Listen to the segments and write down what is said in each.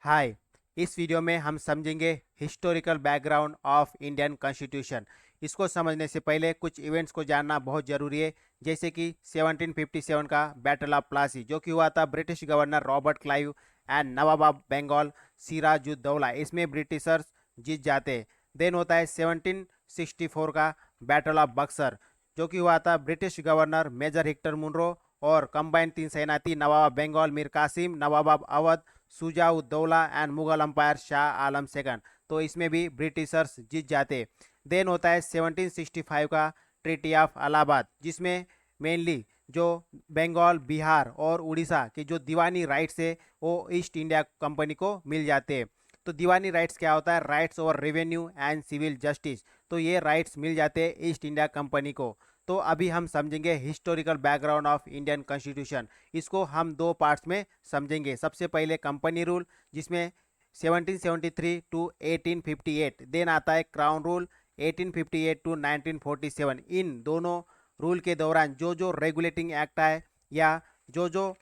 हाय। इस वीडियो में हम समझेंगे historical background of Indian constitution. इसको समझने से पहले कुछ इवेंट्स को जानना बहुत ज़रूरी है, जैसे कि 1757 का बैटल ऑफ प्लासी जो कि हुआ था British governor Robert Clive and Nawab of Bengal Sirajuddaula. इसमें ब्रिटिशर्स जीत जाते हैं। देन होता है 1764 का बैटल ऑफ बक्सर जो कि हुआ था British governor major Hector Munro और कंबाइंड तीन सेनाती Nawab of Bengal Mir Qasim, Nawab of Awadh Shujauddaula and Mughal empire Shah Alam second. तो इसमें भी ब्रिटिशर्स जीत जाते। देन होता है 1765 का ट्रीटी ऑफ इलाहाबाद, जिसमें मेनली जो बंगाल, बिहार और उड़ीसा के जो दीवानी राइट्स है वो ईस्ट इंडिया कंपनी को मिल जाते हैं। तो दीवानी राइट्स क्या होता है? Rights over revenue and civil justice. तो ये राइट्स मिल जाते हैं ईस्ट इंडिया कंपनी को। तो अभी हम समझेंगे historical background of Indian constitution. इसको हम दो पार्ट्स में समझेंगे। सबसे पहले कंपनी रूल, जिसमें 1773 टू 1858। देन आता है क्राउन रूल 1858 टू 1947। इन दोनों रूल के दौरान जो जो रेगुलेटिंग एक्ट आए या जो जो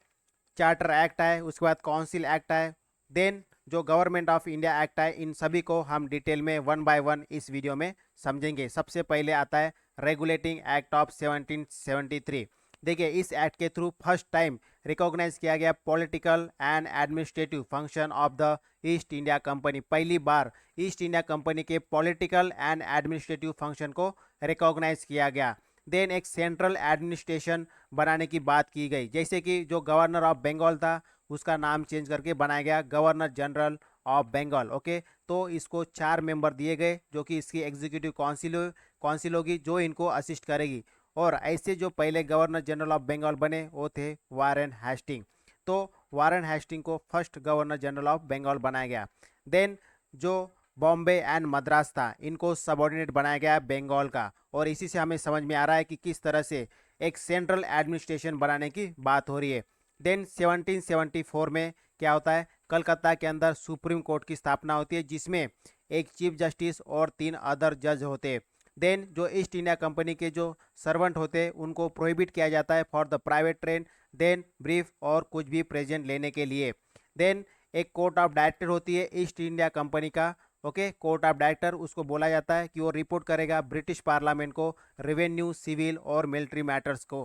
चार्टर एक्ट आए, उसके बाद काउंसिल एक्ट आए, देन जो गवर्नमेंट ऑफ इंडिया एक्ट आए, इन सभी को हम डिटेल में वन बाय वन इस वीडियो में समझेंगे। सबसे पहले आता है रेगुलेटिंग एक्ट ऑफ 1773। देखिए, इस एक्ट के थ्रू फर्स्ट टाइम रिकॉग्नाइज किया गया political and administrative function of the east India company. पहली बार ईस्ट इंडिया कंपनी के पॉलिटिकल एंड एडमिनिस्ट्रेटिव फंक्शन को रिकॉग्नाइज किया गया। देन एक सेंट्रल एडमिनिस्ट्रेशन बनाने की बात की गई, जैसे कि जो गवर्नर ऑफ बंगाल था उसका नाम चेंज करके बनाया गया governor general of Bengal. Okay, तो इसको 4 मेंबर दिए गए जो कि इसकी एग्जीक्यूटिव काउंसिल होगी जो इनको असिस्ट करेगी। और ऐसे जो पहले गवर्नर जनरल ऑफ बंगाल बने वो थे वारेन हेस्टिंग। तो वारेन हेस्टिंग को first governor general of Bengal बनाया गया। देन जो बॉम्बे एंड मद्रास था, इनको सबऑर्डिनेट बनाया गया बंगाल का। और इसी से हमें समझ में आ रहा है कि किस तरह से एक सेंट्रल एडमिनिस्ट्रेशन बनाने की बात हो रही है। देन 1774 में क्या होता है? कलकत्ता के अंदर सुप्रीम कोर्ट की स्थापना होती है, जिसमें एक चीफ जस्टिस और 3 अदर जज होते हैं। देन जो ईस्ट इंडिया कंपनी के जो सर्वेंट होते हैं उनको प्रोहिबिट किया जाता है for the private train, then brief और कुछ भी प्रेजेंट लेने के लिए। देन एक कोर्ट ऑफ डायरेक्टर होती है ईस्ट इंडिया कंपनी का। ओके, कोर्ट ऑफ डायरेक्टर उसको बोला जाता है कि वो रिपोर्ट करेगा ब्रिटिश पार्लियामेंट को रेवेन्यू, सिविल और मिलिट्री मैटर्स को।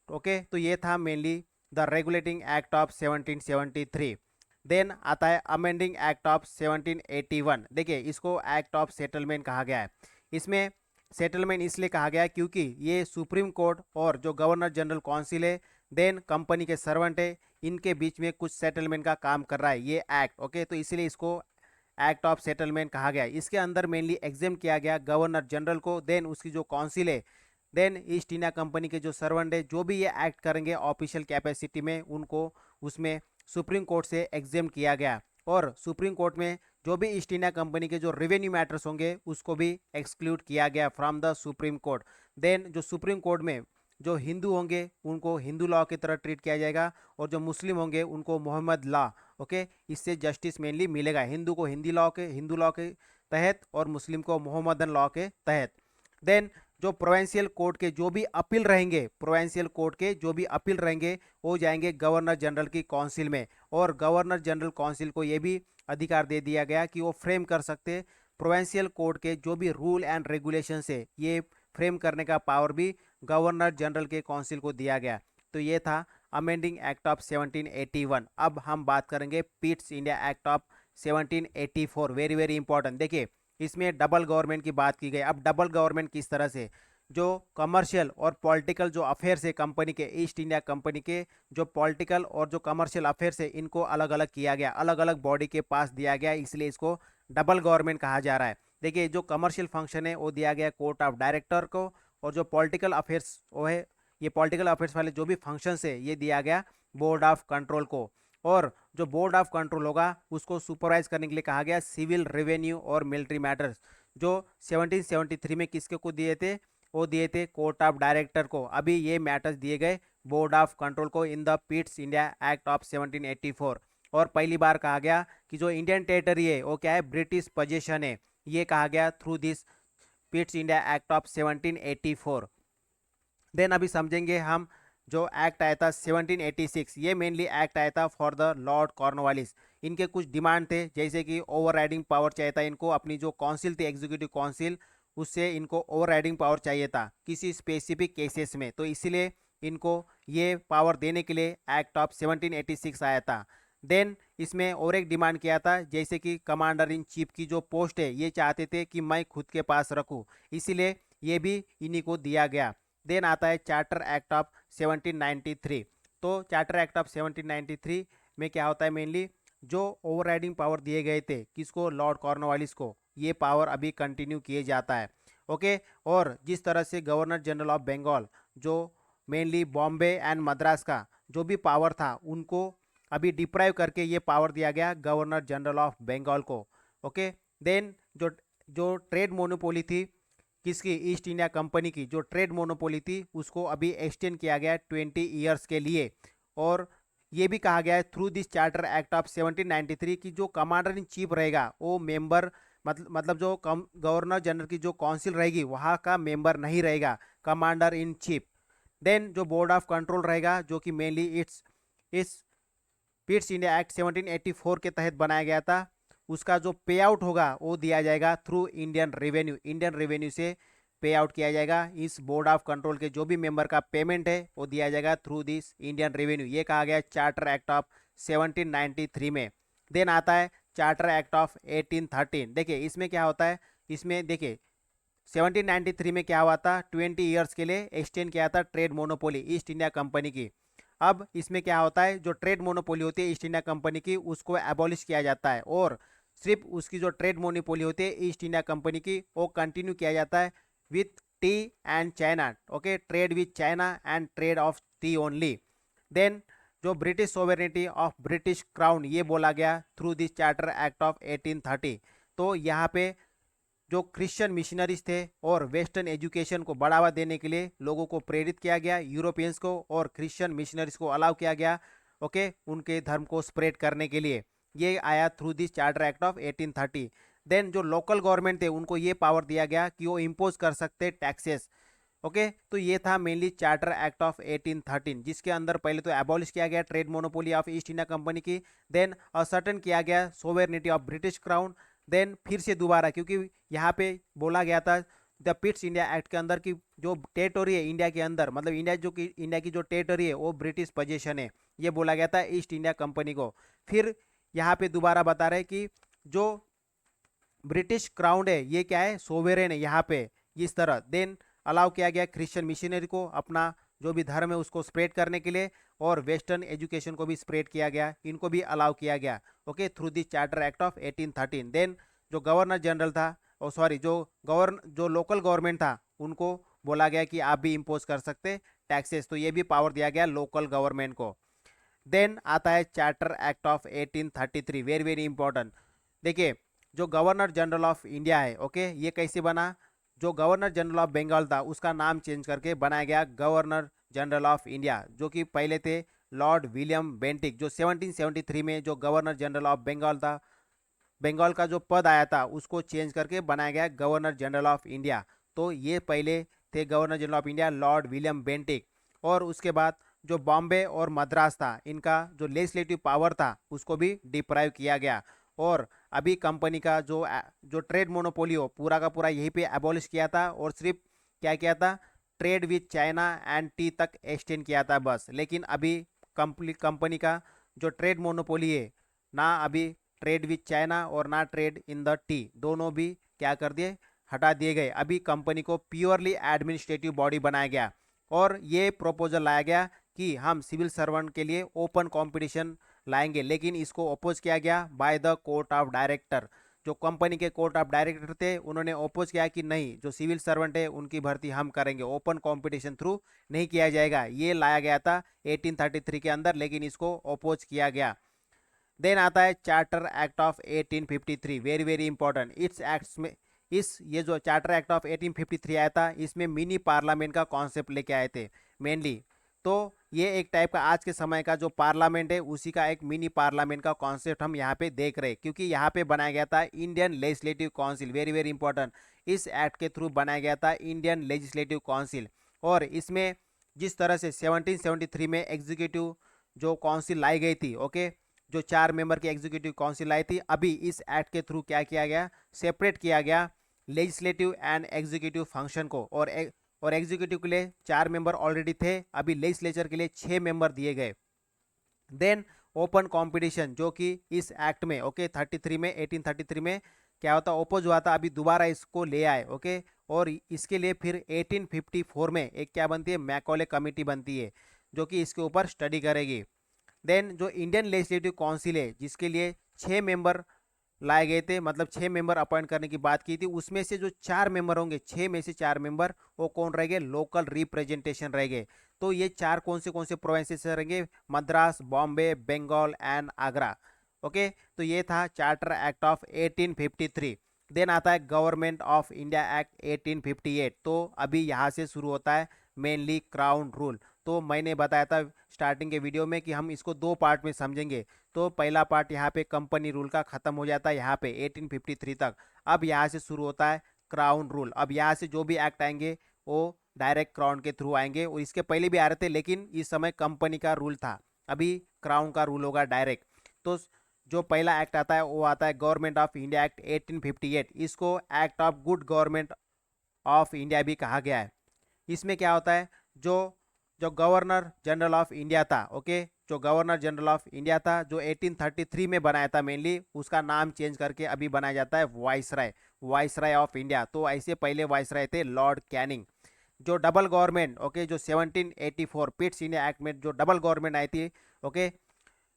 ओके, तो ये था mainly the regulating act of 1773। Then आता है अमेंडिंग एक्ट ऑफ 1781। देखिए, इसको एक्ट ऑफ सेटलमेंट कहा गया है। इसमें सेटलमेंट इसलिए कहा गया है क्योंकि ये सुप्रीम कोर्ट और जो गवर्नर जनरल काउंसिल है, देन कंपनी के सर्वेंट है, इनके बीच में कुछ सेटलमेंट का काम कर रहा है ये एक्ट। ओके, तो इसीलिए इसको एक्ट ऑफ सेटलमेंट कहा गया। इसके अंदर मेनली एग्जाम किया गया गवर्नर जनरल को, देन उसकी जो काउंसिल है, देन ईस्ट इंडिया कंपनी के जो सर्वेंट है, जो भी ये एक्ट करेंगे ऑफिशियल कैपेसिटी में, उनको उसमें सुप्रीम कोर्ट से एग्जाम किया गया। और सुप्रीम कोर्ट में जो भी ईस्ट इंडिया कंपनी के जो रेवेन्यू मैटर्स होंगे उसको भी एक्सक्लूड किया गया from the supreme court. Then जो सुप्रीम कोर्ट में जो हिंदू होंगे उनको हिंदू लॉ की तरह ट्रीट किया जाएगा, और जो मुस्लिम होंगे उनको मोहम्मद लॉ। ओके, इससे जस्टिस मेनली मिलेगा हिंदू को हिंदू लॉ के तहत और मुस्लिम को मोहम्मदन लॉ के तहत। देन जो प्रोविंशियल कोर्ट के जो भी अपील रहेंगे, वो जाएंगे गवर्नर जनरल की काउंसिल में। और गवर्नर जनरल काउंसिल को ये भी अधिकार दे दिया गया कि वो फ्रेम कर सकते प्रोविंशियल कोर्ट के जो भी रूल एंड रेगुलेशन है, ये फ्रेम करने का पावर भी गवर्नर जनरल के काउंसिल को दिया गया। तो ये था अमेंडिंग एक्ट ऑफ 1781। अब हम बात करेंगे पिट्स India act of 1784। Very very important. देखिए, इसमें डबल गवर्नमेंट की बात की गई। अब डबल गवर्नमेंट किस तरह से, जो कमर्शियल और पॉलिटिकल जो अफेयर्स है कंपनी के, ईस्ट इंडिया कंपनी के जो पॉलिटिकल और जो कमर्शियल अफेयर्स है, इनको अलग अलग किया गया, अलग अलग बॉडी के पास दिया गया, इसलिए इसको डबल गवर्नमेंट कहा जा रहा है। देखिए, जो कमर्शियल फंक्शन है वो दिया गया कोर्ट ऑफ डायरेक्टर को, और जो पॉलिटिकल अफेयर्स वो है, ये पॉलिटिकल अफेयर्स वाले जो भी फंक्शंस है ये दिया गया बोर्ड ऑफ कंट्रोल को। और जो बोर्ड ऑफ कंट्रोल होगा उसको सुपरवाइज करने के लिए कहा गया सिविल, रेवेन्यू और मिलिट्री मैटर्स, जो 1773 में किसके को दिए थे? वो दिए थे कोर्ट ऑफ डायरेक्टर को। अभी ये मैटर्स दिए गए बोर्ड ऑफ कंट्रोल को in the पिट्स India act of 1784। और पहली बार कहा गया कि जो इंडियन टेरिटरी है वो क्या है? ब्रिटिश पोजीशन है, ये कहा गया through this Pitt's India act of 1784। Then अभी समझेंगे हम जो एक्ट आया था 1786, ये मेनली एक्ट आया था फॉर द लॉर्ड कॉर्नवालिस। इनके कुछ डिमांड थे, जैसे कि ओवर राइडिंग पावर चाहिए था इनको, अपनी जो काउंसिल थी एग्जीक्यूटिव काउंसिल, उससे इनको ओवर राइडिंग पावर चाहिए था किसी स्पेसिफिक केसेस में, तो इसीलिए इनको ये पावर देने के लिए एक्ट ऑफ 1786 आया था। देन इसमें और एक डिमांड किया था, जैसे कि कमांडर इन चीफ की जो पोस्ट है ये चाहते थे कि मैं खुद के पास रखूं, इसीलिए ये भी इन्हीं को दिया गया। देन आता है चार्टर एक्ट ऑफ 1793। तो चार्टर एक्ट ऑफ 1793 में क्या होता है, मेनली जो ओवरराइडिंग पावर दिए गए थे किसको, लॉर्ड कॉर्नवालिस को, ये पावर अभी कंटिन्यू किए जाता है। ओके, और जिस तरह से गवर्नर जनरल ऑफ बंगाल, जो मेनली बॉम्बे एंड मद्रास का जो भी पावर था उनको अभी डिप्राइव करके ये पावर दिया गया गवर्नर जनरल ऑफ बंगाल को। ओके, देन जो जो ट्रेड मोनोपोली थी किसकी, ईस्ट इंडिया कंपनी की जो ट्रेड मोनोपोली थी उसको अभी एक्सटेंड किया गया 20 ईयर्स के लिए। और ये भी कहा गया है through this charter act of 1793 की जो कमांडर इन चीफ रहेगा वो मेंबर, मतलब जो गवर्नर जनरल की जो काउंसिल रहेगी वहाँ का मेंबर नहीं रहेगा, कमांडर इन चीफ। देन जो बोर्ड ऑफ कंट्रोल रहेगा जो कि मेनली इस पिट्स इंडिया एक्ट 1784 के तहत बनाया गया था, उसका जो पे आउट होगा वो दिया जाएगा थ्रू इंडियन रेवेन्यू से पे आउट किया जाएगा। इस बोर्ड ऑफ कंट्रोल के जो भी मेंबर का पेमेंट है वो दिया जाएगा थ्रू दिस इंडियन रेवेन्यू, ये कहा गया चार्टर एक्ट ऑफ 1793 में। देन आता है चार्टर एक्ट ऑफ 1813। देखिए इसमें क्या होता है, इसमें देखिए 1793 में क्या हुआ था, 20 ईयर्स के लिए एक्सटेंड किया था trade monopoly east India company की। अब इसमें क्या होता है, जो ट्रेड मोनोपोली होती है ईस्ट इंडिया कंपनी की उसको एबॉलिश किया जाता है, और सिर्फ उसकी जो ट्रेड मोनोपोली होती है ईस्ट इंडिया कंपनी की वो कंटिन्यू किया जाता है with tea and China. Okay, trade with China and trade of tea only. Then जो British sovereignty of British crown ये बोला गया through this charter act of 1830। तो यहाँ पे जो क्रिश्चियन मिशनरीज थे और वेस्टर्न एजुकेशन को बढ़ावा देने के लिए लोगों को प्रेरित किया गया, यूरोपियंस को और क्रिश्चियन मिशनरीज को अलाउ किया गया, ओके, उनके धर्म को स्प्रेड करने के लिए। ये आया through this charter act of 1830। Then जो लोकल गवर्नमेंट थे उनको ये पावर दिया गया कि वो इम्पोज कर सकते टैक्सेस। ओके, तो ये था मेनली चार्टर एक्ट ऑफ 1813, जिसके अंदर पहले तो एबॉलिश किया गया trade monopoly of east India company की, देन असर्टन किया गया सोवेरेनिटी ऑफ ब्रिटिश क्राउन, देन फिर से दोबारा, क्योंकि यहाँ पे बोला गया था द पिट्स इंडिया एक्ट के अंदर की जो टेरिटोरी है इंडिया के अंदर, मतलब इंडिया की जो टेरिटोरी है वो ब्रिटिश पोजीशन है, ये बोला गया था ईस्ट इंडिया कंपनी को। फिर यहाँ पे दोबारा बता रहे कि जो ब्रिटिश क्राउन है ये क्या है, सोवेरेन है यहाँ पे, इस तरह। देन अलाउ किया गया क्रिश्चियन मिशनरी को अपना जो भी धर्म है उसको स्प्रेड करने के लिए, और वेस्टर्न एजुकेशन को भी स्प्रेड किया गया, इनको भी अलाउ किया गया, okay, through this charter act of 1813। Then जो गवर्नर जनरल था, ओ सॉरी, जो लोकल गवर्नमेंट था उनको बोला गया कि आप भी इम्पोज कर सकते टैक्सेस, तो ये भी पावर दिया गया लोकल गवर्नमेंट को। देन आता है charter act of 1833, very very important. देखिए जो गवर्नर जनरल ऑफ इंडिया है, ओके, ये कैसे बना, जो गवर्नर जनरल ऑफ बंगाल था उसका नाम चेंज करके बनाया गया गवर्नर जनरल ऑफ इंडिया, जो कि पहले थे लॉर्ड विलियम बेंटिक। जो 1773 में जो गवर्नर जनरल ऑफ बंगाल था, बंगाल का जो पद आया था उसको चेंज करके बनाया गया गवर्नर जनरल ऑफ इंडिया। तो ये पहले थे governor general of India Lord William Bentinck. और उसके बाद जो बॉम्बे और मद्रास था इनका जो लेजिस्लेटिव पावर था उसको भी डिप्राइव किया गया, और अभी कंपनी का जो ट्रेड मोनोपोली हो पूरा का पूरा यहीं पे एबॉलिश किया था, और सिर्फ क्या किया था, trade with China and T तक एक्सटेंड किया था बस। लेकिन अभी कंपनी का जो ट्रेड मोनोपोली है, ना अभी ट्रेड विथ चाइना और ना ट्रेड इन द टी, दोनों भी क्या कर दिए, हटा दिए गए। अभी कंपनी को प्योरली एडमिनिस्ट्रेटिव बॉडी बनाया गया, और ये प्रपोजल लाया गया कि हम सिविल सर्वेंट के लिए ओपन कंपटीशन लाएंगे, लेकिन इसको अपोज किया गया by the court of director. जो कंपनी के कोर्ट ऑफ डायरेक्टर थे उन्होंने अपोज किया कि नहीं, जो सिविल सर्वेंट है उनकी भर्ती हम करेंगे, ओपन कंपटीशन थ्रू नहीं किया जाएगा। ये लाया गया था 1833 के अंदर, लेकिन इसको अपोज किया गया। देन आता है charter act of 1853, very very important. It's acts में ये जो चार्टर एक्ट ऑफ 1853 आया था इसमें मिनी पार्लियामेंट का कॉन्सेप्ट लेके आए थे मेनली। तो ये एक टाइप का आज के समय का जो पार्लियामेंट है उसी का एक मिनी पार्लियामेंट का कॉन्सेप्ट हम यहाँ पे देख रहे हैं, क्योंकि यहाँ पे बनाया गया था Indian legislative council, very very important. इस एक्ट के थ्रू बनाया गया था इंडियन लेजिस्लेटिव काउंसिल, और इसमें जिस तरह से 1773 में एग्जीक्यूटिव जो काउंसिल लाई गई थी, ओके, जो 4 मेंबर की एग्जीक्यूटिव काउंसिल लाई थी, अभी इस एक्ट के थ्रू क्या किया गया, सेपरेट किया गया लेजिस्लेटिव एंड एग्जीक्यूटिव फंक्शन को। और एग्जीक्यूटिव के लिए 4 मेंबर ऑलरेडी थे, अभी लेजिस्लेचर के लिए 6 मेंबर दिए गए। देन ओपन कंपटीशन, जो कि इस एक्ट में, ओके, 33 में 1833 में क्या होता, ओपोज हुआ था, अभी दोबारा इसको ले आए, ओके। और इसके लिए फिर 1854 में एक क्या बनती है, मैकॉले कमेटी बनती है, जो कि इसके ऊपर स्टडी करेगी। देन जो इंडियन लेजिस्लेटिव काउंसिल है, जिसके लिए 6 मेंबर लाए गए थे, मतलब 6 मेंबर अपॉइंट करने की बात की थी, उसमें से जो 4 मेंबर होंगे, 6 में से 4 मेंबर वो कौन रहेंगे, लोकल रिप्रेजेंटेशन रहेंगे। तो ये 4 कौन से प्रोविंसेस से रहेंगे, मद्रास, बॉम्बे, बंगाल एंड आगरा, ओके। तो ये था चार्टर एक्ट ऑफ 1853। देन आता है गवर्नमेंट ऑफ इंडिया एक्ट 1858। तो अभी यहाँ से शुरू होता है मेनली क्राउन रूल। तो मैंने बताया था स्टार्टिंग के वीडियो में कि हम इसको 2 पार्ट में समझेंगे। तो पहला पार्ट यहाँ पे कंपनी रूल का खत्म हो जाता है यहाँ पे 1853 तक। अब यहाँ से शुरू होता है क्राउन रूल। अब यहाँ से जो भी एक्ट आएंगे वो डायरेक्ट क्राउन के थ्रू आएंगे, और इसके पहले भी आ रहे थे, लेकिन इस समय कंपनी का रूल था, अभी क्राउन का रूल होगा डायरेक्ट। तो जो पहला एक्ट आता है वो आता है गवर्नमेंट ऑफ इंडिया एक्ट 1858। इसको act of good government of India भी कहा गया है। इसमें क्या होता है, जो जो गवर्नर जनरल ऑफ इंडिया था, ओके, जो गवर्नर जनरल ऑफ इंडिया था, जो 1833 में बनाया था मेनली, उसका नाम चेंज करके अभी बनाया जाता है वाइसराय, वाइसराय ऑफ इंडिया। तो ऐसे पहले वाइसराय थे लॉर्ड कैनिंग। जो डबल गवर्नमेंट, ओके, जो 1784 पिट्स इंडिया एक्ट में जो डबल गवर्नमेंट आई थी, ओके,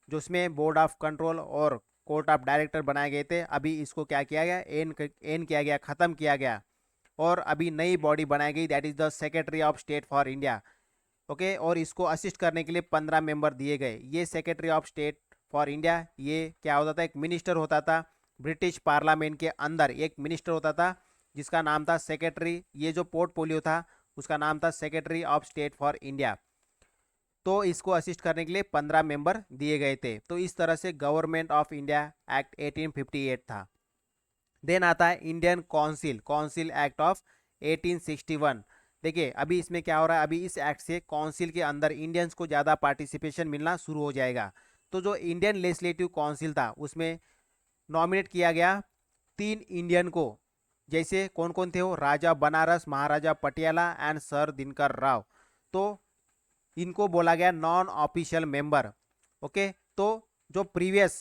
जो उसमें बोर्ड ऑफ कंट्रोल और कोर्ट ऑफ डायरेक्टर बनाए गए थे, अभी इसको क्या किया गया, एन किया गया, ख़त्म किया गया। और अभी नई बॉडी बनाई गई, that is the secretary of state for India, okay. और इसको असिस्ट करने के लिए 15 मेंबर दिए गए। ये secretary of state for India, ये क्या होता था, एक मिनिस्टर होता था, ब्रिटिश पार्लियामेंट के अंदर एक मिनिस्टर होता था जिसका नाम था सेक्रेटरी। ये जो पोर्टफोलियो था उसका नाम था secretary of state for India. तो इसको असिस्ट करने के लिए 15 मेंबर दिए गए थे। तो इस तरह से गवर्नमेंट ऑफ इंडिया एक्ट 1858 था। देन आता है Indian council, council act of 1861। देखिए अभी इसमें क्या हो रहा है, अभी इस एक्ट से काउंसिल के अंदर इंडियंस को ज़्यादा पार्टिसिपेशन मिलना शुरू हो जाएगा। तो जो इंडियन लेजिस्लेटिव काउंसिल था उसमें नॉमिनेट किया गया 3 इंडियन को। जैसे कौन कौन थे वो, राजा बनारस, महाराजा पटियाला एंड सर दिनकर राव। तो इनको बोला गया नॉन ऑफिशियल मेंबर, ओके। तो जो प्रीवियस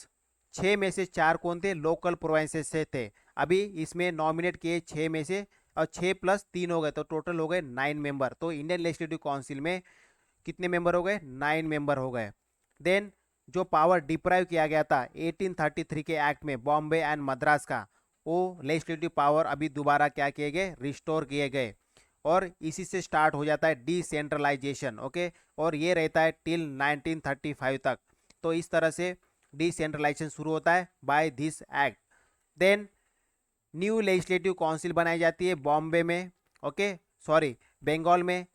6 में से 4 कौन थे, लोकल प्रोविंसेस से थे। अभी इसमें नॉमिनेट किए 6 में से, और 6 प्लस 3 हो गए, तो टोटल हो गए 9 मेंबर। तो इंडियन लेजिस्लेटिव काउंसिल में कितने मेंबर हो गए, 9 मेंबर हो गए। देन जो पावर डिप्राइव किया गया था 1833 के एक्ट में बॉम्बे एंड मद्रास का, वो लेजिस्लेटिव पावर अभी दोबारा क्या किए गए, रिस्टोर किए गए। और इसी से स्टार्ट हो जाता है डिसेंट्रलाइजेशन, ओके। और ये रहता है टिल 1935 तक। तो इस तरह से डिसेंट्रलाइजेशन शुरू होता है by this act. Then new legislative council बनाई जाती है बॉम्बे में, ओके, सॉरी, बंगाल में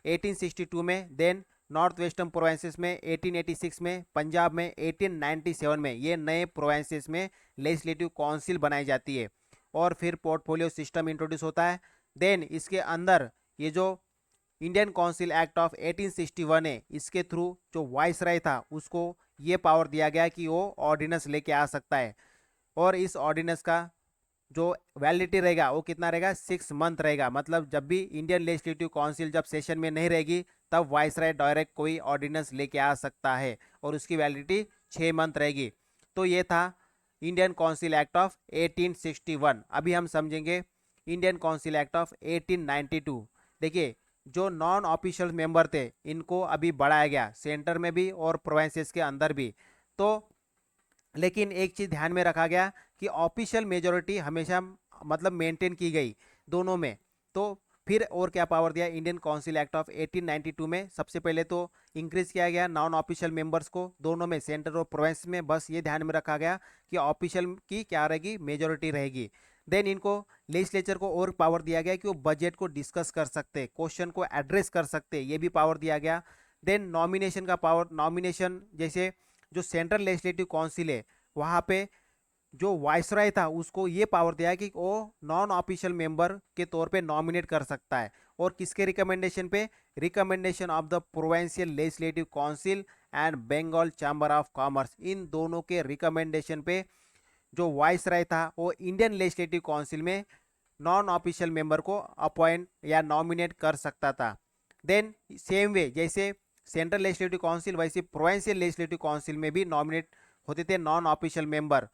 1862 में। देन नॉर्थ वेस्टर्न प्रोविंसेस में 1886 में, पंजाब में 1897 में। ये नए प्रोविंसेस में लेजिस्लेटिव काउंसिल बनाई जाती है। और फिर पोर्टफोलियो सिस्टम इंट्रोड्यूस होता है। देन इसके अंदर ये जो इंडियन काउंसिल एक्ट ऑफ 1861 है, इसके थ्रू जो वाइसराय था उसको ये पावर दिया गया कि वो ऑर्डिनेंस लेके आ सकता है। और इस ऑर्डिनेंस का जो वैलिडिटी रहेगा वो कितना रहेगा, 6 मंथ रहेगा। मतलब जब भी इंडियन लेजिस्लेटिव काउंसिल जब सेशन में नहीं रहेगी, तब वाइसराय डायरेक्ट कोई ऑर्डिनेंस लेके आ सकता है, और उसकी वैलिडिटी 6 मंथ रहेगी। तो ये था इंडियन काउंसिल एक्ट ऑफ 1861। अभी हम समझेंगे इंडियन काउंसिल एक्ट ऑफ 1892। देखिए जो नॉन ऑफिशियल मेंबर थे इनको अभी बढ़ाया गया, सेंटर में भी और प्रोविंसेस के अंदर भी। तो लेकिन एक चीज़ ध्यान में रखा गया कि ऑफिशियल मेजोरिटी हमेशा मतलब मेंटेन की गई दोनों में। तो फिर और क्या पावर दिया इंडियन काउंसिल एक्ट ऑफ 1892 में, सबसे पहले तो इंक्रीज किया गया नॉन ऑफिशियल मेंबर्स को दोनों में, सेंटर और प्रोविंस में। बस ये ध्यान में रखा गया कि ऑफिशियल की क्या रहेगी, मेजोरिटी रहेगी। देन इनको लेजिस्लेचर को और पावर दिया गया कि वो बजट को डिस्कस कर सकते, क्वेश्चन को एड्रेस कर सकते, ये भी पावर दिया गया। देन नॉमिनेशन का पावर, नॉमिनेशन जैसे जो सेंट्रल लेजिस्लेटिव काउंसिल है वहाँ पे जो वाइसराय था उसको ये पावर दिया है कि वो नॉन ऑफिशियल मेंबर के तौर पे नॉमिनेट कर सकता है। और किसके रिकमेंडेशन पे? Recommendation of the provincial legislative council and Bengal chamber of commerce. इन दोनों के रिकमेंडेशन पे जो वाइसराय था वो इंडियन लेजिस्लेटिव काउंसिल में नॉन ऑफिशियल मेंबर को अपॉइंट या नॉमिनेट कर सकता था। देन सेम वे जैसे सेंट्रल लेजिस्लेटिव काउंसिल वैसे प्रोविंशियल लेजिस्लेटिव काउंसिल में भी नॉमिनेट होते थे नॉन ऑफिशियल मेंबर,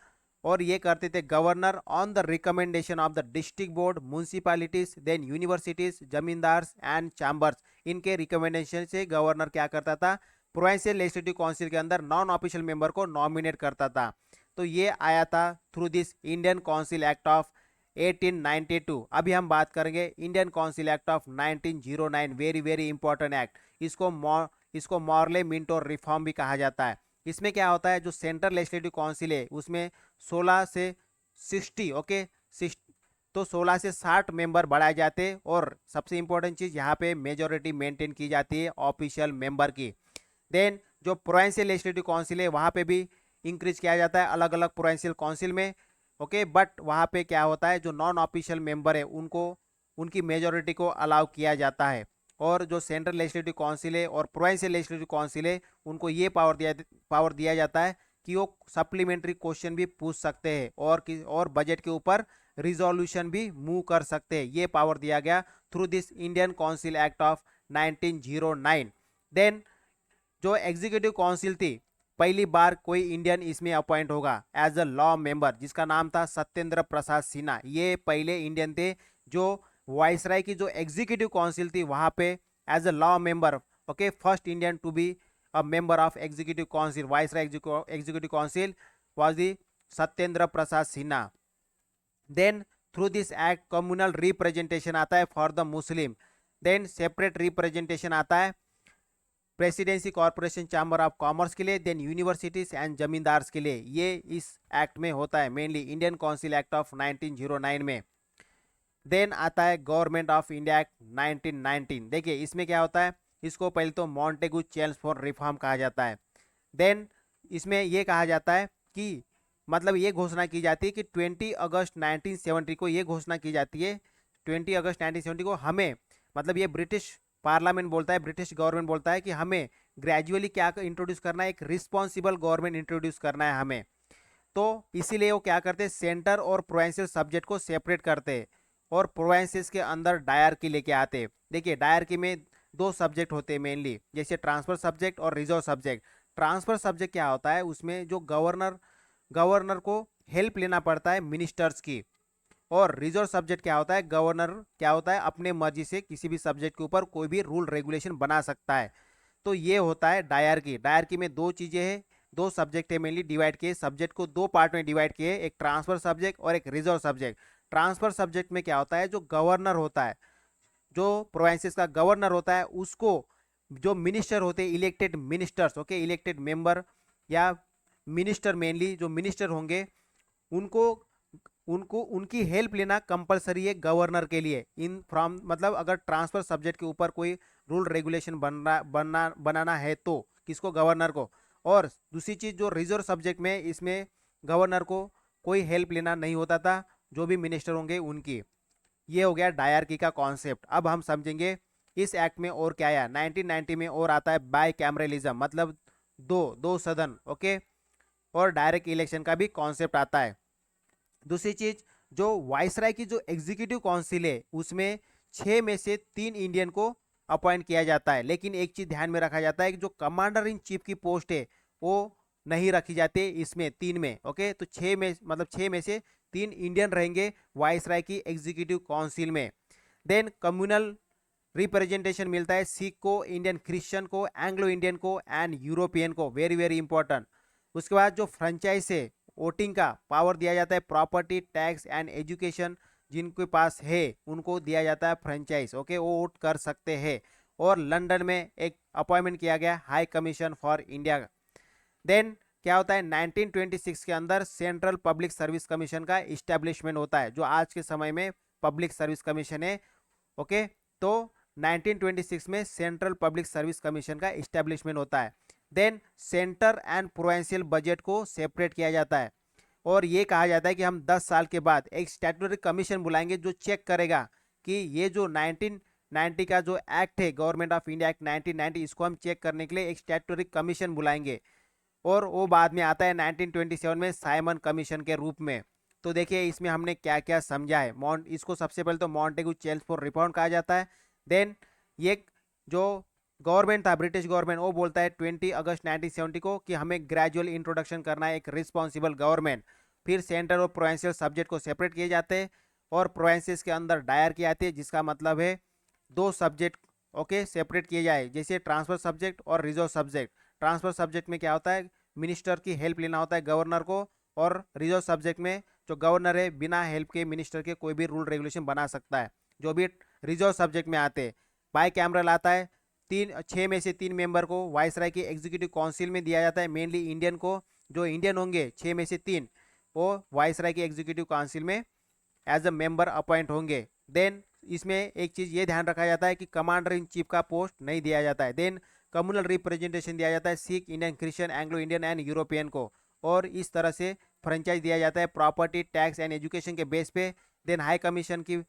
और ये करते थे governor on the recommendation of the district board, municipalities, then universities, zamindars and chambers. इनके रिकमेंडेशन से गवर्नर क्या करता था? प्रोविंशियल लेजिस्लेटिव काउंसिल के अंदर नॉन ऑफिशियल मेंबर को नॉमिनेट करता था। तो ये आया था through this Indian council act of 1892। अभी हम बात करेंगे Indian council act of 1909, very very important act. इसको मॉर्ले मिंटो रिफॉर्म भी कहा जाता है। इसमें क्या होता है, जो सेंट्रल लेजिस्लेटिव काउंसिल है उसमें 16 से 60 ओके 60, तो 16 से 60 मेंबर बढ़ाए जाते हैं, और सबसे इंपॉर्टेंट चीज़ यहाँ पे मेजोरिटी मेंटेन की जाती है ऑफिशियल मेंबर की। देन जो प्रोविंशियल लेजिस्लेटिव काउंसिल है वहाँ पे भी इंक्रीज किया जाता है अलग अलग प्रोविंशियल काउंसिल में, ओके। बट वहाँ पे क्या होता है, जो नॉन ऑफिशियल मेंबर है उनको उनकी मेजोरिटी को अलाउ किया जाता है, और जो सेंट्रल लेजिस्लेटिव काउंसिल है और प्रोविंशियल लेजिस्लेटिव काउंसिल है उनको ये पावर दिया जाता है कि वो सप्लीमेंट्री क्वेश्चन भी पूछ सकते हैं और बजट के ऊपर रिजोल्यूशन भी मूव कर सकते हैं। ये पावर दिया गया through this Indian council act of 1909। Then जो एग्जीक्यूटिव काउंसिल थी, पहली बार कोई इंडियन इसमें अपॉइंट होगा एज अ लॉ मेंबर, जिसका नाम था सत्येंद्र प्रसाद सिन्हा। ये पहले इंडियन थे जो वाइसराय की जो एग्जीक्यूटिव काउंसिल थी वहाँ पे as a law member, okay, first Indian to be a member of executive council, viceroy executive council was the Satyendra Prasad Sinha. Then through this act communal representation आता है for the Muslim. Then separate representation आता है presidency corporation chamber of commerce के लिए, then universities and zamindars के लिए। ये इस एक्ट में होता है mainly Indian council act of 1909 में। देन आता है गवर्नमेंट ऑफ इंडिया एक्ट 1919। देखिए इसमें क्या होता है, इसको पहले तो मॉन्टेगू चेल्मसफोर्ड रिफॉर्म कहा जाता है। देन इसमें ये कहा जाता है कि मतलब ये घोषणा की जाती है कि 20 अगस्त 1970 को ये घोषणा की जाती है, 20 अगस्त 1970 को हमें, मतलब ये ब्रिटिश पार्लियामेंट बोलता है, ब्रिटिश गवर्नमेंट बोलता है कि हमें ग्रेजुअली क्या इंट्रोड्यूस करना है, एक रिस्पॉन्सिबल गवर्नमेंट इंट्रोड्यूस करना है हमें। तो इसीलिए वो क्या करते हैं, सेंटर और प्रोविंशियल सब्जेक्ट को सेपरेट करते हैं और प्रोविंसेस के अंदर डायरकी लेके आते हैं। देखिए डायरकी में दो सब्जेक्ट होते हैं मेनली, जैसे ट्रांसफर सब्जेक्ट और रिजर्व सब्जेक्ट। ट्रांसफर सब्जेक्ट क्या होता है, उसमें जो गवर्नर को हेल्प लेना पड़ता है मिनिस्टर्स की, और रिजर्व सब्जेक्ट क्या होता है, गवर्नर क्या होता है अपने मर्जी से किसी भी सब्जेक्ट के ऊपर कोई भी रूल रेगुलेशन बना सकता है। तो ये होता है डायरकी। डायरकी में दो चीज़ें हैं, दो सब्जेक्ट है मेनली डिवाइड किए, सब्जेक्ट को दो पार्ट में डिवाइड किए, एक ट्रांसफर सब्जेक्ट और एक रिजर्व सब्जेक्ट। ट्रांसफर सब्जेक्ट में क्या होता है, जो गवर्नर होता है, जो प्रोविंसेस का गवर्नर होता है, उसको जो मिनिस्टर होते हैं elected ministers, okay, elected member या मिनिस्टर, मेनली जो मिनिस्टर होंगे उनको उनको उनकी हेल्प लेना कंपलसरी है गवर्नर के लिए। इन फ्रॉम मतलब अगर ट्रांसफर सब्जेक्ट के ऊपर कोई रूल रेगुलेशन बनाना है तो किसको, गवर्नर को। और दूसरी चीज़ जो रिजर्व सब्जेक्ट में, इसमें गवर्नर को कोई हेल्प लेना नहीं होता था, जो भी मिनिस्टर होंगे उनकी। ये हो गया डायरकी का कॉन्सेप्ट। अब हम समझेंगे इस एक्ट में और क्या आया। 1990 में और आता है बाय कैमरलिज्म, मतलब दो सदन, ओके, और डायरेक्ट इलेक्शन का भी कॉन्सेप्ट आता है। दूसरी चीज, जो वाइसराय की जो एग्जीक्यूटिव काउंसिल है उसमें 6 में से 3 इंडियन को अपॉइंट किया जाता है, लेकिन एक चीज ध्यान में रखा जाता है कि जो कमांडर इन चीफ की पोस्ट है वो नहीं रखी जाती इसमें 3 में, ओके। तो 6 में मतलब 6 में से 3 इंडियन रहेंगे वाइसराय की एग्जीक्यूटिव काउंसिल में। देन कम्युनल रिप्रेजेंटेशन मिलता है सिख को, इंडियन क्रिश्चियन को, एंग्लो इंडियन को एंड यूरोपियन को, वेरी वेरी इंपॉर्टेंट। उसके बाद जो फ्रेंचाइज है, वोटिंग का पावर दिया जाता है, प्रॉपर्टी, टैक्स एंड एजुकेशन जिनके पास है उनको दिया जाता है फ्रेंचाइज, ओके, वो वोट कर सकते हैं। और लंदन में एक अपॉइंटमेंट किया गया high commission for India. Then क्या होता है, 1926 के अंदर सेंट्रल पब्लिक सर्विस कमीशन का इस्टेब्लिशमेंट होता है, जो आज के समय में पब्लिक सर्विस कमीशन है, ओके। तो 1926 में सेंट्रल पब्लिक सर्विस कमीशन का इस्टेब्लिशमेंट होता है। Then centre and provincial budget को सेपरेट किया जाता है, और ये कहा जाता है कि हम 10 साल के बाद एक स्टैट्यूटरी कमीशन बुलाएंगे जो चेक करेगा कि ये जो 90 का जो एक्ट है गवर्नमेंट ऑफ इंडिया एक्ट 1990, इसको हम चेक करने के लिए एक स्टैट्यूटरी कमीशन बुलाएंगे और वो बाद में आता है 1927 में साइमन कमीशन के रूप में। तो देखिए इसमें हमने क्या क्या समझा है। मॉन्ट इसको सबसे पहले तो मॉन्टेगू चेल्सफोर्ड रिपोर्ट कहा जाता है। देन ये जो गवर्नमेंट था ब्रिटिश गवर्नमेंट, वो बोलता है 20 अगस्त 1970 को कि हमें ग्रेजुअल इंट्रोडक्शन करना है एक रिस्पॉन्सिबल गवर्नमेंट। फिर सेंटर और प्रोविंशियल सब्जेक्ट को सेपरेट किए जाते हैं और प्रोविंसेस के अंदर डायर की जाती है, जिसका मतलब है दो सब्जेक्ट ओके सेपरेट किए जाए, जैसे ट्रांसफर सब्जेक्ट और रिजर्व सब्जेक्ट। ट्रांसफर सब्जेक्ट में क्या होता है, मिनिस्टर की हेल्प लेना होता है गवर्नर को, और रिजर्व सब्जेक्ट में जो गवर्नर है बिना हेल्प के मिनिस्टर के कोई भी रूल रेगुलेशन बना सकता है, जो भी रिजर्व सब्जेक्ट में आते हैं। बाई कैमरल आता है, 6 में से 3 मेंबर को वाइसराय की एग्जीक्यूटिव काउंसिल में दिया जाता है, मेनली इंडियन को। जो इंडियन होंगे 6 में से 3 वो वाइसराय की एग्जीक्यूटिव काउंसिल में एज अ मेंबर अपॉइंट होंगे। देन इसमें एक चीज़ ये ध्यान रखा जाता है कि कमांडर इन चीफ का पोस्ट नहीं दिया जाता है। देन कम्युनल रिप्रेजेंटेशन दिया जाता है Sikh, Indian, Christian, Anglo Indian and European को, और इस तरह से फ्रेंचाइज दिया जाता है प्रॉपर्टी, टैक्स एंड एजुकेशन के बेस पे। देन हाई कमीशन की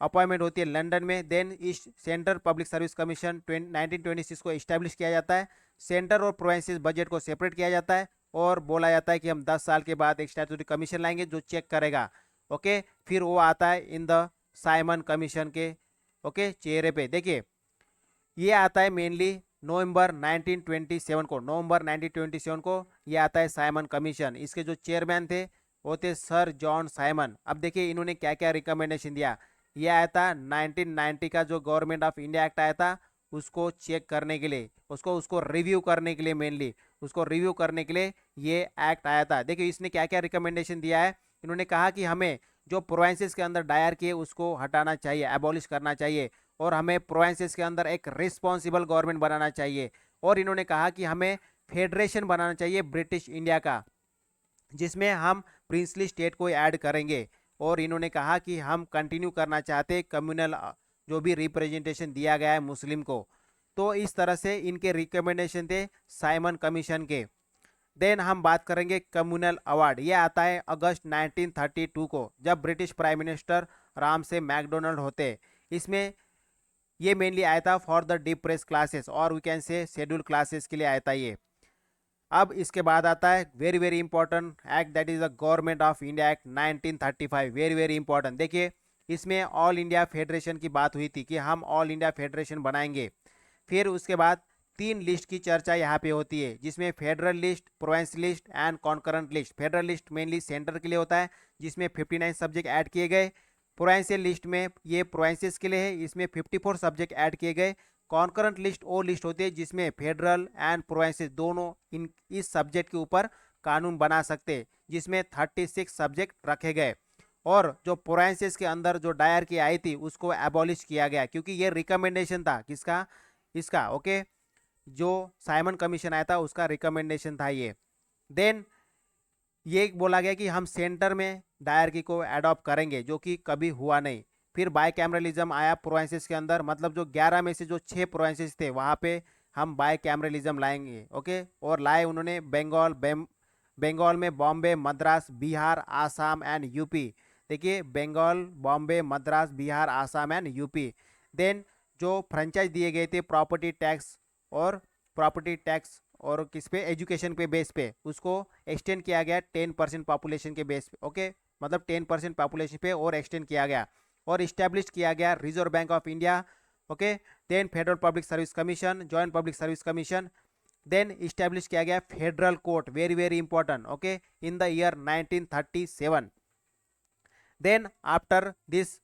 अपॉइंटमेंट होती है लंदन में। Then east central public service commission 1926 को इस्टेब्लिश किया जाता है। सेंटर और प्रोविंसेस बजट को सेपरेट किया जाता है और बोला जाता है कि हम 10 साल के बाद एक स्टैट्यूटरी कमीशन लाएंगे जो चेक करेगा। ओके, फिर वो आता है इन द साइमन कमीशन के ओके चेहरे पे। देखिए ये आता है मेनली नवंबर 1927 को ये आता है साइमन कमीशन। इसके जो चेयरमैन थे वो थे सर जॉन साइमन। अब देखिए इन्होंने क्या क्या रिकमेंडेशन दिया। ये आया था 1990 का जो गवर्नमेंट ऑफ इंडिया एक्ट आया था, उसको चेक करने के लिए, उसको रिव्यू करने के लिए, मेनली उसको रिव्यू करने के लिए ये एक्ट आया था। देखिए इसने क्या क्या रिकमेंडेशन दिया है। इन्होंने कहा कि हमें जो प्रोविंसेस के अंदर दायर किए उसको हटाना चाहिए, एबॉलिश करना चाहिए, और हमें प्रोविंसेस के अंदर एक रिस्पॉन्सिबल गवर्नमेंट बनाना चाहिए। और इन्होंने कहा कि हमें फेडरेशन बनाना चाहिए ब्रिटिश इंडिया का, जिसमें हम प्रिंसली स्टेट को ऐड करेंगे। और इन्होंने कहा कि हम कंटिन्यू करना चाहते कम्युनल जो भी रिप्रेजेंटेशन दिया गया है मुस्लिम को। तो इस तरह से इनके रिकमेंडेशन थे साइमन कमीशन के। देन हम बात करेंगे कम्युनल अवार्ड। ये आता है अगस्त 1932 को, जब ब्रिटिश प्राइम मिनिस्टर राम से मैकडोनल्ड होते। इसमें ये मेनली आया था फॉर द डिप्रेस क्लासेस, और we can say schedule classes के लिए आया था ये। अब इसके बाद आता है very very important act, that is the government of India act 1935। Very very important. देखिए इसमें ऑल इंडिया फेडरेशन की बात हुई थी कि हम ऑल इंडिया फेडरेशन बनाएंगे। फिर उसके बाद 3 लिस्ट की चर्चा यहाँ पे होती है, जिसमें federal list, province list and concurrent list. Federal list mainly centre के लिए होता है, जिसमें 59 सब्जेक्ट ऐड किए गए। प्रोविंशियल लिस्ट में ये प्रोविंसेस के लिए है, इसमें 54 सब्जेक्ट ऐड किए गए। कॉन्करेंट लिस्ट वो लिस्ट होती है जिसमें फेडरल एंड प्रोविंसेस दोनों इन इस सब्जेक्ट के ऊपर कानून बना सकते, जिसमें 36 सब्जेक्ट रखे गए। और जो प्रोविंसेस के अंदर जो दायर की आई थी उसको एबॉलिश किया गया, क्योंकि ये रिकमेंडेशन था किसका, इसका ओके जो साइमन कमीशन आया था उसका रिकमेंडेशन था ये। देन ये बोला गया कि हम सेंटर में डायरकी को एडॉप्ट करेंगे, जो कि कभी हुआ नहीं। फिर बाय कैमरलिज्म आया प्रोविंसेस के अंदर, मतलब जो 11 में से जो 6 प्रोविंसेस थे वहाँ पे हम बाय कैमरलिज्म लाएंगे ओके। और लाए उन्होंने बंगाल में बॉम्बे, मद्रास, बिहार, आसाम एंड यूपी। देखिए Bengal, Bombay, Madras, Bihar, Assam and UP. Then जो फ्रेंचाइज दिए गए थे प्रॉपर्टी टैक्स और किस पे, एजुकेशन पे बेस पे, उसको एक्सटेंड किया गया 10% पॉपुलेशन के बेस पे ओके, मतलब 10% पॉपुलेशन पे और एक्सटेंड किया गया। और इस्टेब्लिश किया गया reserve bank of India okay. Then federal public service commission, joint public service commission. Then establish किया गया federal court, very very important okay, in the year 1937। Then after this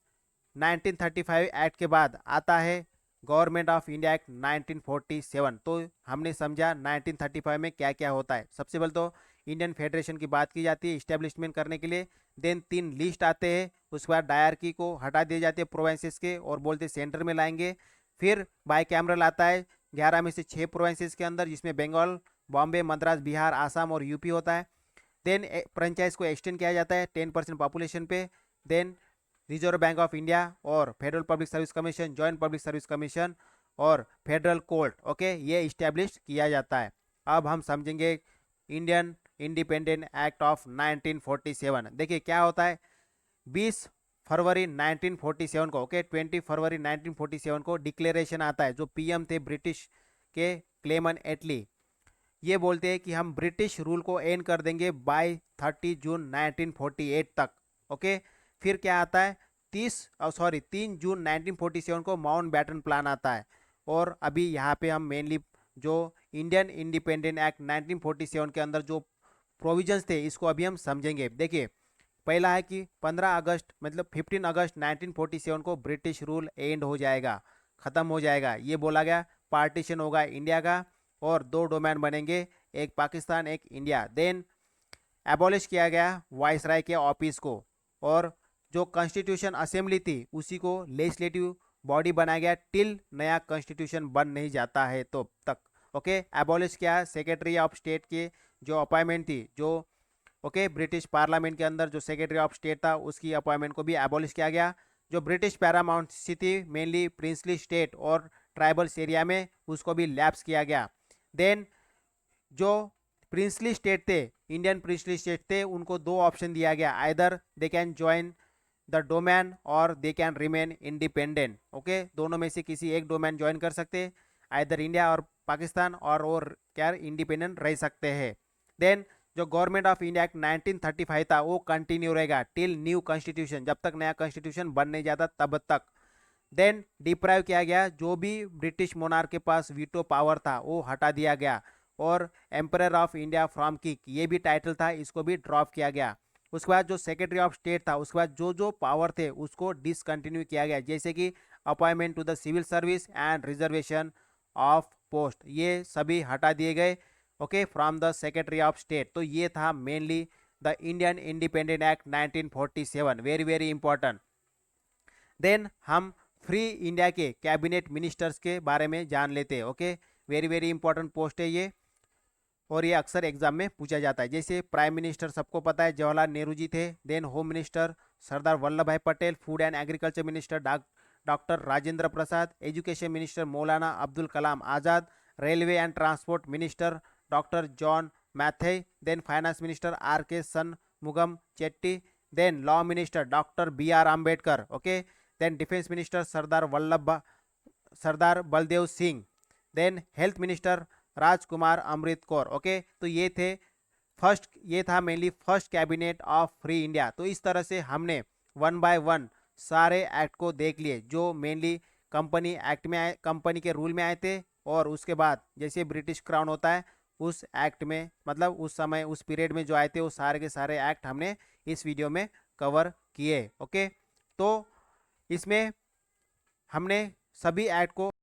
1935 act के बाद आता है गवर्नमेंट ऑफ इंडिया एक्ट 1947। तो हमने समझा 1935 में क्या क्या होता है। सबसे पहले तो इंडियन फेडरेशन की बात की जाती है इस्टेब्लिशमेंट करने के लिए। देन 3 लिस्ट आते हैं, उसके बाद डायरकी को हटा दिए जाते हैं प्रोविंसेस के और बोलते सेंटर में लाएंगे। फिर बाई कैमरल आता है 11 में से 6 प्रोविंसेस के अंदर, जिसमें बंगाल, बॉम्बे, मद्रास, बिहार, आसाम और यूपी होता है। देन फ्रेंचाइज को एक्सटेंड किया जाता है 10% पॉपुलेशन पे। Then reserve bank of India और federal public service commission, joint public service commission और फेडरल कोर्ट ओके, ये इस्टेब्लिश किया जाता है। अब हम समझेंगे इंडियन इंडिपेंडेंट एक्ट ऑफ 1947। देखिए क्या होता है, 20 फरवरी 1947 को, ओके 20 फरवरी 1947 को डिक्लेरेशन आता है। जो पीएम थे ब्रिटिश के, क्लेमन एटली, ये बोलते हैं कि हम ब्रिटिश रूल को एंड कर देंगे बाय 30 जून 1948 तक, ओके। फिर क्या आता है 3 जून 1947 को माउंट बैटन प्लान आता है। और अभी यहाँ पे हम मेनली जो इंडियन इंडिपेंडेंट एक्ट 1947 के अंदर जो प्रोविजंस थे इसको अभी हम समझेंगे। देखिए, पहला है कि 15 अगस्त मतलब 15 अगस्त 1947 को ब्रिटिश रूल एंड हो जाएगा, ख़त्म हो जाएगा, ये बोला गया। पार्टीशन होगा इंडिया का और 2 डोमेन बनेंगे, एक पाकिस्तान एक इंडिया। देन एबॉलिश किया गया वाइसराय के ऑफिस को, और जो कॉन्स्टिट्यूशन असेंबली थी उसी को लेजिस्लेटिव बॉडी बनाया गया टिल नया कॉन्स्टिट्यूशन बन नहीं जाता है तो तक, ओके। एबॉलिश किया सेक्रेटरी ऑफ स्टेट के जो अपॉइंटमेंट थी, जो ओके ब्रिटिश पार्लियामेंट के अंदर जो सेक्रेटरी ऑफ स्टेट था उसकी अपॉइंटमेंट को भी एबॉलिश किया गया। जो ब्रिटिश पैरामाउंट थी मेनली प्रिंसली स्टेट और ट्राइबल्स एरिया में, उसको भी लैप्स किया गया। देन जो प्रिंसली स्टेट थे, इंडियन प्रिंसली स्टेट थे, उनको 2 ऑप्शन दिया गया, either they can join the domain और they can remain independent, okay. दोनों में से किसी एक डोमेन ज्वाइन कर सकते, आइदर इंडिया और पाकिस्तान, और क्या इंडिपेंडेंट रह सकते हैं। देन जो गवर्नमेंट ऑफ इंडिया एक्ट 1935 था वो कंटिन्यू रहेगा टिल न्यू कॉन्स्टिट्यूशन, जब तक नया कॉन्स्टिट्यूशन बन नहीं जाता तब तक। देन डिप्राइव किया गया, जो भी ब्रिटिश मोनार्क के पास वीटो पावर था वो हटा दिया गया, और emperor of India from kick ये भी टाइटल था, इसको भी ड्रॉप किया गया। उसके बाद जो सेक्रेटरी ऑफ स्टेट था, उसके बाद जो जो पावर थे उसको डिसकंटिन्यू किया गया, जैसे कि appointment to the civil service and reservation of post, ये सभी हटा दिए गए, okay, from the secretary of state. तो ये था mainly the Indian independent act 1947, very very important. Then हम फ्री इंडिया के कैबिनेट मिनिस्टर्स के बारे में जान लेते हैं, okay. Very very important post है ये, और ये अक्सर एग्जाम में पूछा जाता है। जैसे प्राइम मिनिस्टर सबको पता है जवाहरलाल नेहरू जी थे। Then home minister Sardar Vallabh Bhai Patel, food and agriculture minister doctor Rajendra Prasad, education minister Maulana Abdul Kalam Azad, railway and transport minister doctor John Mathai, then finance minister R K Shanmukham Chetty, then law minister doctor BR Ambedkar, okay. Then defence minister Sardar Baldev Singh, then health minister Rajkumar Amrit Kaur, okay. तो ये था mainly first cabinet of free India. तो इस तरह से हमने 1 bye 1 सारे act को देख लिए जो मेनली कंपनी एक्ट में आए, कंपनी के रूल में आए थे, और उसके बाद जैसे ब्रिटिश क्राउन होता है उस एक्ट में, मतलब उस समय उस पीरियड में जो आए थे वो सारे के सारे एक्ट हमने इस वीडियो में कवर किए, ओके। तो इसमें हमने सभी एक्ट को